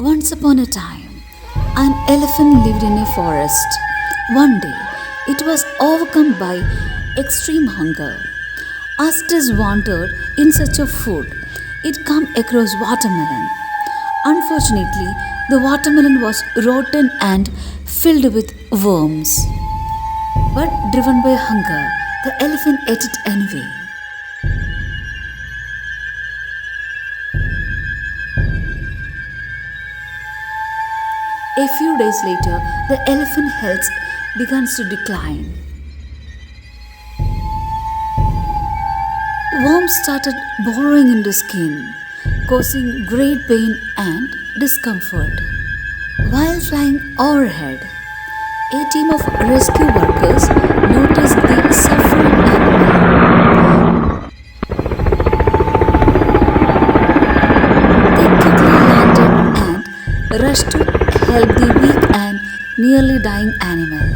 Once upon a time, an elephant lived in a forest. One day, it was overcome by extreme hunger. As it is wandered in search of food, it came across watermelon. Unfortunately, the watermelon was rotten and filled with worms. But driven by hunger, the elephant ate it anyway. A few days later, the elephant's health begins to decline. Worms started burrowing into skin, causing great pain and discomfort. While flying overhead, a team of rescue workers noticed the suffering animal. They quickly landed and rushed to help the weak and nearly dying animal.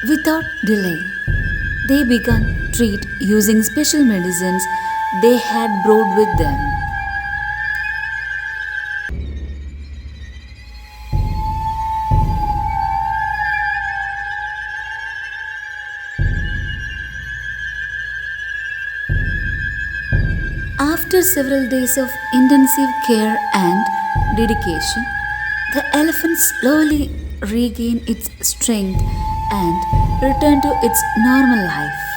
Without delay, they began treat using special medicines they had brought with them. After several days of intensive care and dedication, the elephant slowly regained its strength and returned to its normal life.